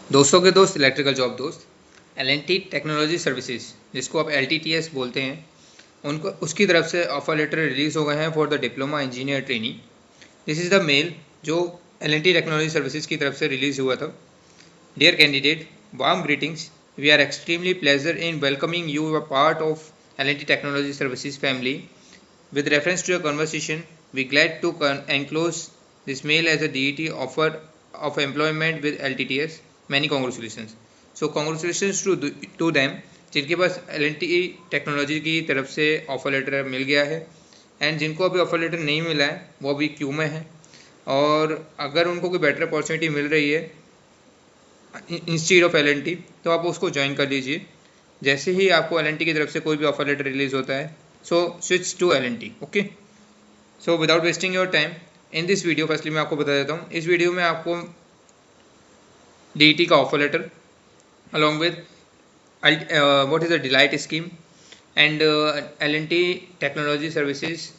दोस्तों के दोस्त, इलेक्ट्रिकल जॉब दोस्त, L&T टेक्नोलॉजी सर्विसेज जिसको आप LTTS बोलते हैं, उनको उसकी तरफ से ऑफर लेटर रिलीज़ हो गए हैं for the diploma engineer trainee. This is the mail जो L&T टेक्नोलॉजी सर्विसेज की तरफ से रिलीज़ हुआ था। Dear candidate, warm greetings. We are extremely pleasure in welcoming you a part of L&T technology services family. With reference to your conversation, we glad to enclose this mail as a DET offer of employment with LTTS. Many congratulations. So congratulations to them जिनके पास L&T technology की तरफ से offer letter मिल गया है, and जिनको अभी offer letter नहीं मिला है वो अभी क्यू में है, और अगर उनको कोई बेटर अपॉर्चुनिटी मिल रही है इंस्टीड ऑफ L&T तो आप उसको ज्वाइन कर लीजिए जैसे ही आपको L&T की तरफ से कोई भी ऑफर लेटर रिलीज होता है. So switch to L&T. Okay. So without wasting your time, in this video, firstly मैं आपको बता देता हूँ, इस वीडियो में आपको DET का offer letter along with what is the delight scheme and L&T technology services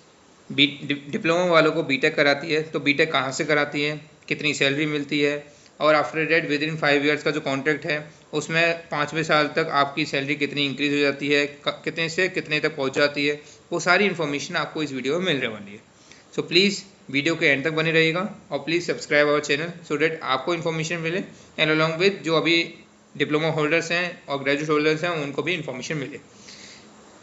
diploma वालों को बीटेक कराती है. तो बीटेक कहाँ से कराती है, कितनी सैलरी मिलती है, और after that within 5 years का जो कॉन्ट्रैक्ट है उसमें 5वें साल तक आपकी सैलरी कितनी इंक्रीज़ हो जाती है, कितने से कितने तक पहुंच जाती है, वो सारी इन्फॉर्मेशन आपको इस वीडियो में मिलने वाली है. सो प्लीज़ वीडियो के एंड तक बने रहिएगा और please subscribe our channel so that आपको इन्फॉर्मेशन मिले, एंड अलॉन्ग विद जो अभी डिप्लोमा होल्डर्स हैं और ग्रेजुएट होल्डर्स हैं उनको भी इन्फॉर्मेशन मिले.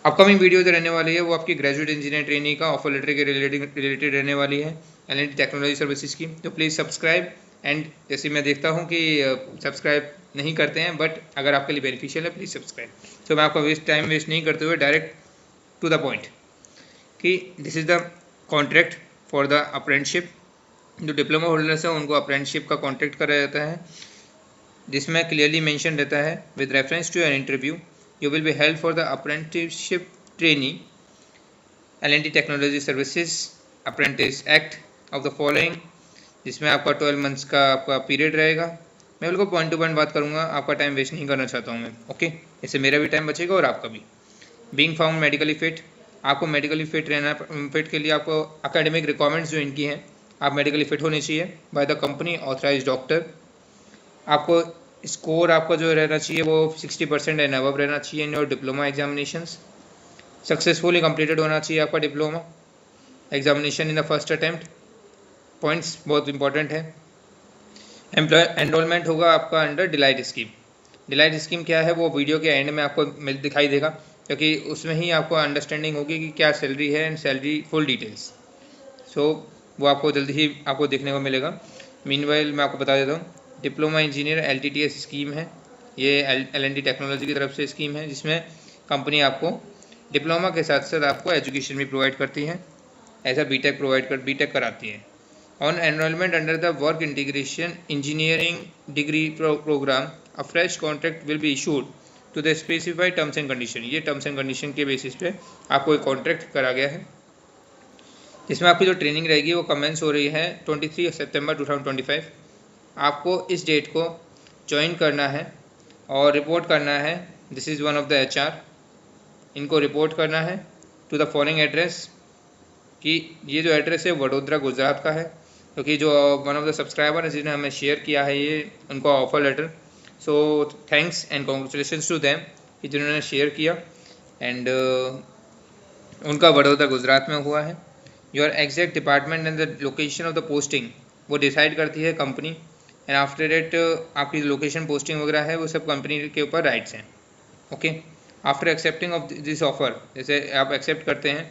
अपकमिंग वीडियो जो रहने वाली है वो आपकी ग्रेजुएट इंजीनियर ट्रेनी का ऑफर लेटर के रिलेटेड रहने वाली है L&T टेक्नोलॉजी सर्विसेज की. तो प्लीज़ सब्सक्राइब, एंड जैसे मैं देखता हूँ कि सब्सक्राइब नहीं करते हैं, बट अगर आपके लिए बेनिफिशियल है प्लीज़ सब्सक्राइब. तो मैं आपका टाइम वेस्ट नहीं करते हुए डायरेक्ट टू द पॉइंट कि this is the contract for the apprenticeship. जो डिप्लोमा होल्डर्स हैं उनको अप्रेंटिसशिप का कॉन्ट्रैक्ट करा जाता है, जिसमें क्लियरली मेंशन रहता है with reference to an interview you will be held for the apprenticeship trainee L&T technology services apprentice act of the following, जिसमें आपका 12 मंथ्स का आपका पीरियड रहेगा. मैं बिल्कुल पॉइंट टू पॉइंट बात करूंगा, आपका टाइम वेस्ट नहीं करना चाहता हूं मैं. ओके, इससे मेरा भी टाइम बचेगा और आपका भी. बीइंग फाउंड मेडिकली फिट, आपको मेडिकली फिट रहना, फिट के लिए आपको एकेडमिक रिक्वायरमेंट्स जो इनकी हैं, आप मेडिकली फिट होने चाहिए by the company authorise doctor. आपको स्कोर आपका जो रहना चाहिए वो 60% एंड अबव रहना चाहिए in your diploma examinations. Successfully completed होना चाहिए आपका diploma examination in the first attempt. Points बहुत इंपॉर्टेंट है. एनरोलमेंट होगा आपका under delight scheme. Delight scheme क्या है वो वीडियो के एंड में आपको दिखाई देगा, क्योंकि उसमें ही आपको अंडरस्टैंडिंग होगी कि क्या सैलरी है एंड सैलरी फुल डिटेल्स. सो वो आपको जल्दी ही आपको देखने को मिलेगा. मीनवाइल मैं आपको बता देता हूँ, डिप्लोमा इंजीनियर LTTS स्कीम है, ये L&T टेक्नोलॉजी की तरफ से स्कीम है, जिसमें कंपनी आपको डिप्लोमा के साथ साथ आपको एजुकेशन भी प्रोवाइड करती है, ऐसा बीटेक कराती है. On enrollment under the work integration engineering degree program, a fresh contract will be issued to the specified terms and condition. ये terms and condition के बेसिस पे आपको एक कॉन्ट्रैक्ट करा गया है, जिसमें आपकी जो ट्रेनिंग रहेगी वो कमेंस हो रही है 23 सितंबर 2025. आपको इस डेट को ज्वाइन करना है और रिपोर्ट करना है. This is one of the HR. इनको रिपोर्ट करना है टू द फॉलोइंग एड्रेस, कि ये जो एड्रेस है वडोदरा गुजरात का है, क्योंकि जो वन ऑफ द सब्सक्राइबर है जिन्होंने हमें शेयर किया है ये उनका offer letter. So thanks and congratulations to them कि जिन्होंने शेयर किया, एंड उनका वडोदरा गुजरात में हुआ है. Your exact department and the location of the posting वो डिसाइड करती है कंपनी, एंड आफ्टर डेट आपकी लोकेशन पोस्टिंग वगैरह है वो सब कंपनी के ऊपर राइट्स हैं. Okay, after accepting of this offer, जैसे आप एक्सेप्ट करते हैं,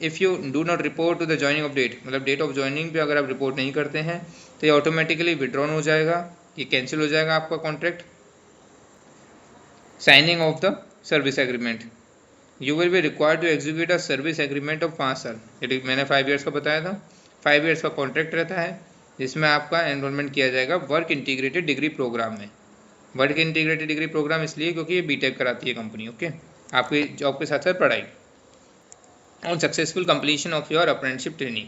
if you do not report to the joining of date, मतलब डेट ऑफ ज्वाइनिंग पे अगर आप रिपोर्ट नहीं करते हैं तो ये ऑटोमेटिकली विड्रॉन हो जाएगा, ये कैंसिल हो जाएगा आपका contract. Signing of the service agreement, you will be required to execute a service agreement of 5 साल. मैंने 5 ईयर्स का बताया था. 5 ईयर्स का कॉन्ट्रैक्ट रहता है, जिसमें आपका एनरोलमेंट किया जाएगा वर्क इंटीग्रेटेड डिग्री प्रोग्राम में. वर्क इंटीग्रेटेड डिग्री प्रोग्राम इसलिए क्योंकि ये बीटेक कराती है कंपनी. ओके, आपकी जॉब के साथ साथ पढ़ाई. On successful completion of your apprenticeship training,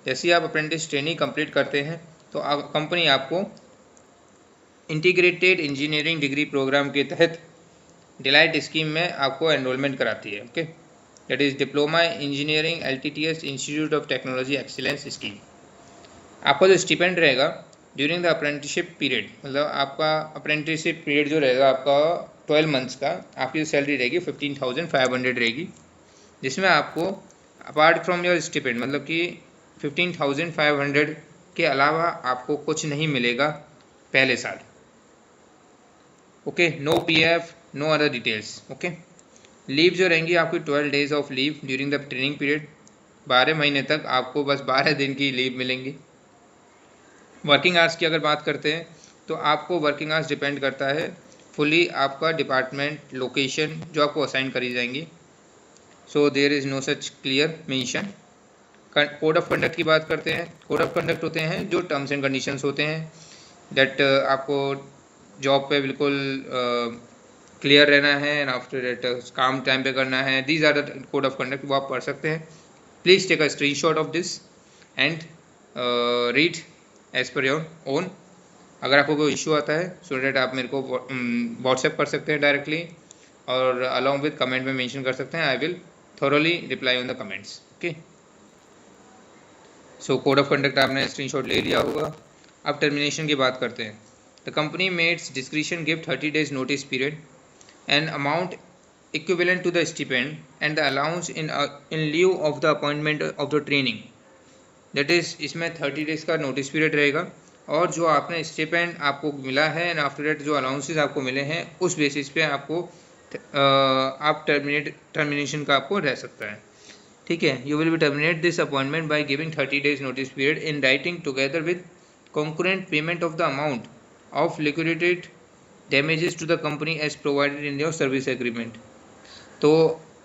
जैसे ही आप अप्रेंटिस ट्रेनिंग कंप्लीट करते हैं तो कंपनी आपको इंटीग्रेटेड इंजीनियरिंग डिग्री प्रोग्राम के तहत डिलाइट स्कीम में आपको एनरोलमेंट कराती है. Okay, that is diploma engineering LTTS institute of technology excellence scheme. आपका जो स्टिपेंड रहेगा ड्यूरिंग द अप्रेंटिसशिप पीरियड, मतलब आपका अप्रेंटिसशिप पीरियड जो रहेगा आपका 12 मंथ्स का, आपकी सैलरी रहेगी 15,500 रहेगी, जिसमें आपको अपार्ट फ्रॉम योर स्टिपेंड, मतलब कि 15,500 के अलावा आपको कुछ नहीं मिलेगा पहले साल। Okay, no PF, no other details. Okay, leave जो रहेंगी आपकी 12 days of leave during the training period, 12 महीने तक आपको बस 12 दिन की लीव मिलेंगी। वर्किंग आवर्स की अगर बात करते हैं तो आपको वर्किंग आवर्स डिपेंड करता है फुली आपका डिपार्टमेंट लोकेशन जो आपको असाइन करी जाएंगी। So there is no such clear mention. Code of conduct की बात करते हैं। कोड ऑफ कंडक्ट होते हैं जो टर्म्स एंड कंडीशंस होते हैं दैट आपको जॉब पे बिल्कुल क्लियर रहना है एंड आफ्टर दैट काम टाइम पे करना है। These are the code of conduct, वो आप पढ़ सकते हैं। Please take a screenshot of this and read as per your own. अगर आपको कोई इशू आता है सो डेट आप मेरे को व्हाट्सएप कर सकते हैं डायरेक्टली, और अलॉन्ग विद कमेंट में मेंशन कर सकते हैं। I will thoroughly reply on the comments. Okay, so code of conduct आपने स्क्रीनशॉट ले लिया होगा। अब टर्मिनेशन की बात करते हैं। The company made discretion give 30 days notice period and amount equivalent to the stipend and the allowance in lieu of the appointment of the training. That is, इसमें 30 days का नोटिस पीरियड रहेगा, और जो आपने स्टिपेंड आपको मिला है and after that जो अलाउंसेस आपको मिले हैं उस बेसिस पे आपको आप टर्मिनेशन का आपको रह सकता है। ठीक है, you will B terminate this appointment by giving 30 days notice period in writing together with concurrent payment of the amount of liquidated damages to the company as provided in your service agreement. So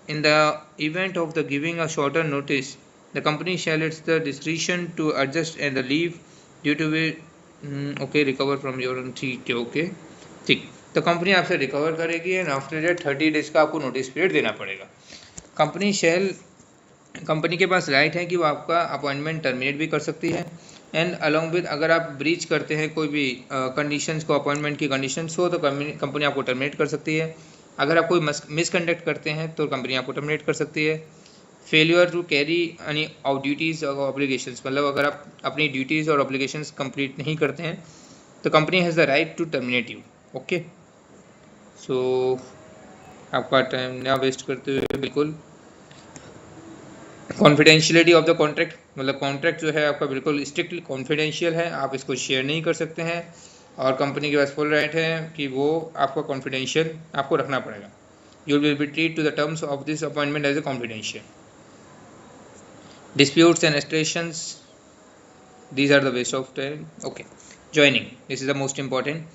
in the event of the giving a shorter notice, the company shall its the discretion to adjust and the leave due to be okay recover from your ठीक है। Okay ठीक, तो company आपसे recover करेगी and after that 30 days का आपको notice period देना पड़ेगा। कंपनी के पास राइट है कि वो आपका अपॉइंटमेंट टर्मिनेट भी कर सकती है एंड अलॉन्ग विद अगर आप ब्रीच करते हैं कोई भी कंडीशंस को, अपॉइंटमेंट की कंडीशंस हो, तो कंपनी आपको टर्मिनेट कर सकती है। अगर आप कोई मिसकंडक्ट करते हैं तो कंपनी आपको टर्मिनेट कर सकती है। Failure to carry any of duties और ऑब्लिगेशंस, मतलब अगर आप अपनी ड्यूटीज़ और ऑब्लिगेशंस कंप्लीट नहीं करते हैं तो company has the right to terminate you. Okay, so आपका टाइम ना वेस्ट करते हुए बिल्कुल कॉन्फिडेंशियलिटी ऑफ द कॉन्ट्रैक्ट, मतलब कॉन्ट्रैक्ट जो है आपका बिल्कुल स्ट्रिक्टली कॉन्फिडेंशियल है, आप इसको शेयर नहीं कर सकते हैं, और कंपनी के पास फुल राइट है कि वो आपका कॉन्फिडेंशियल आपको रखना पड़ेगा। You will be treat to the terms of this appointment as a confidential. Disputes and restrictions, these are the waste of time. Okay, joining, this is the most important.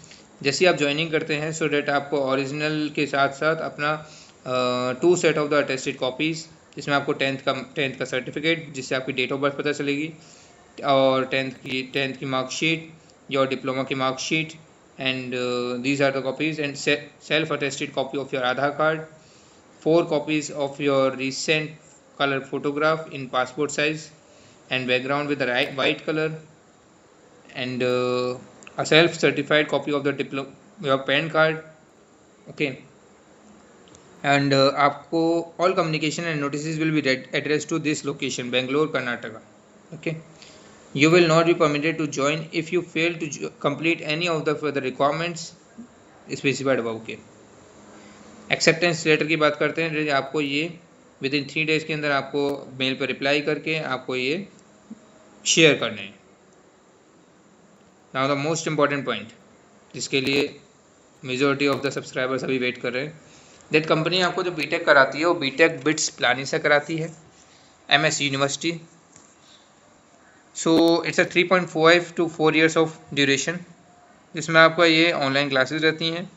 जैसे आप joining करते हैं सो that आपको original के साथ साथ अपना 2 set of the attested copies, जिसमें आपको टेंथ का सर्टिफिकेट जिससे आपकी डेट ऑफ बर्थ पता चलेगी, और टेंथ की मार्कशीट, योर डिप्लोमा की marksheet, and these are the copies, and self attested copy of your Aadhaar card, 4 copies of your recent color photograph in passport size and background with the white color, and a self certified copy of the your PAN card. Okay, and आपको all communication and notices will be addressed to this location, Bangalore, Karnataka. Okay, you will not be permitted to join if you fail to complete any of the further requirements specified above. Okay, acceptance letter की बात करते हैं। आपको ये with in 3 days के अंदर आपको mail पर रिप्लाई करके आपको ये शेयर करने हैं। Now the most important point जिसके लिए मेजॉरिटी ऑफ द सब्सक्राइबर्स अभी वेट कर रहे हैं, दैट कंपनी आपको जो बीटेक कराती है वो बीटेक बिट्स प्लानिंग से कराती है, MS university. So it's a 3.5 to 4 years of duration, जिसमें आपका ये ऑनलाइन क्लासेस रहती हैं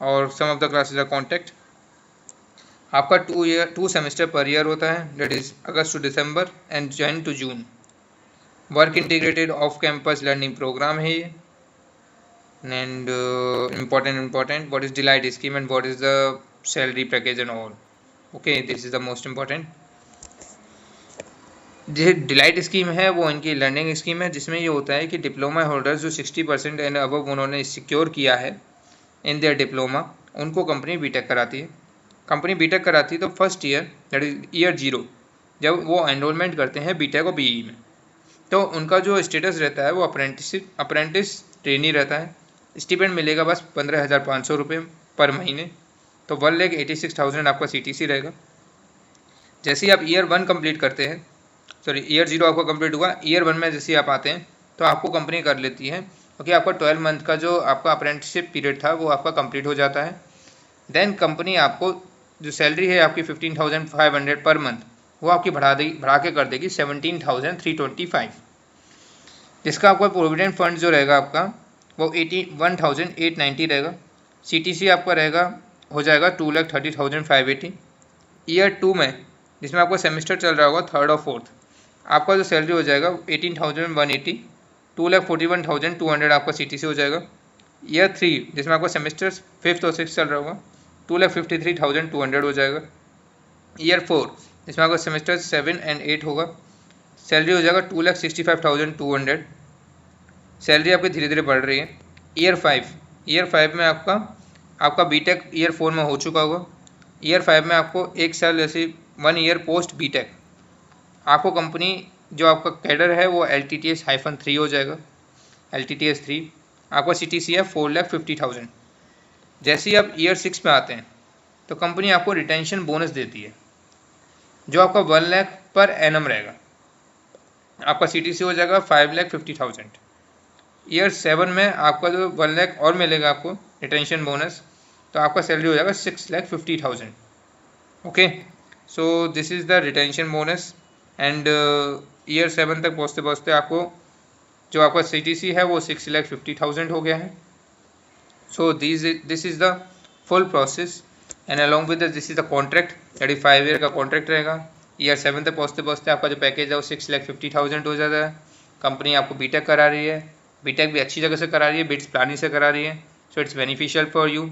और some of the classes are contact. आपका 2 सेमेस्टर पर ईयर होता है, that is August to December and Jan to June. Work integrated of campus learning program है ये। And important what is delight scheme and what is the salary package and all. Okay, this is the most important. जो delight scheme है वो इनकी learning scheme है, जिसमें ये होता है कि डिप्लोमा होल्डर्स जो 60% एंड अबव उन्होंने सिक्योर किया है इन देयर डिप्लोमा, उनको कंपनी बीटेक कराती है। कंपनी बीटेक कराती है तो first year that is year 0 जब वो एनरोलमेंट करते हैं बीटेक और बीई में, तो उनका जो स्टेटस रहता है वो अप्रेंटिस ट्रेनी रहता है। स्टिपेंड मिलेगा बस 15,500 रुपये पर महीने। तो 1,86,000 आपका CTC रहेगा। जैसे ही आप ईयर 1 कंप्लीट करते हैं, सॉरी ईयर 0 आपका कंप्लीट हुआ, ईयर 1 में जैसे ही आप आते हैं तो आपको कंपनी कर लेती है, क्योंकि आपका 12 मंथ का जो आपका अप्रेंटिसशिप पीरियड था वो आपका कंप्लीट हो जाता है। देन कंपनी आपको जो सैलरी है आपकी 15,500 पर मंथ, वो आपकी बढ़ा के कर देगी 17,325, जिसका आपका प्रोविडेंट फंड जो रहेगा आपका वो 81,890 रहेगा। CTC आपका रहेगा हो जाएगा 2,30,580। ईयर 2 में जिसमें आपका सेमेस्टर चल रहा होगा 3rd और 4th, आपका जो सैलरी हो जाएगा 18,180, 2,41,200 आपका CTC हो जाएगा। ईयर 3 जिसमें आपका सेमेस्टर 5th और 6th चल रहा होगा 2,53,200 हो जाएगा। ईयर 4 जिसमें आपका सेमेस्टर 7 और 8 होगा, सैलरी हो जाएगा 2,65,200। सैलरी आपकी धीरे धीरे बढ़ रही है। ईयर 5 में आपका बीटेक ईयर 4 में हो चुका होगा। ईयर 5 में आपको 1 साल जैसे 1 ईयर पोस्ट बीटेक आपको कंपनी जो आपका कैडर है वो LTTS-3 हो जाएगा। LTTS-3 आपका CTC है 4,50,000। जैसे ही आप ईयर 6 में आते हैं तो कंपनी आपको रिटेंशन बोनस देती है जो आपका 1 लाख पर एनम रहेगा। आपका CTC हो जाएगा 5,50,000। ईयर 7 में आपका जो 1 लाख और मिलेगा आपको रिटेंशन बोनस, तो आपका सैलरी हो जाएगा 6,50,000। Okay, so this is the retention bonus. And year 7 तक पहुँचते पहुँचते आपको जो आपका CTC है वो 6,50,000 हो गया है। So this is the full process and along with this is the contract, that is 5 year का कॉन्ट्रैक्ट रहेगा। ईयर 7 तक पहुँचते पहुँचते आपका जो पैकेज है वो 6,50,000 हो जाता है। कंपनी आपको बीटेक करा रही है, बीटेक भी अच्छी जगह से करा रही है, बिट्स प्लानिंग से करा रही है, so it's beneficial for you.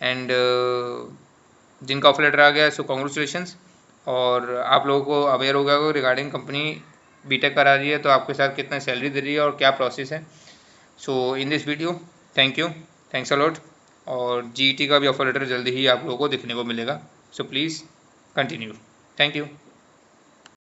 And जिनका ऑफर लेटर आ गया है सो कॉन्ग्रेचुलेशंस। और आप लोगों को अवेयर हो गया होगा रिगार्डिंग कंपनी बीटेक करा रही है तो आपके साथ कितना सैलरी दे रही है और क्या प्रोसेस है। So in this video thanks a lot. और GET का भी ऑफर लेटर जल्दी ही आप लोगों को दिखने को मिलेगा, so please continue. Thank you.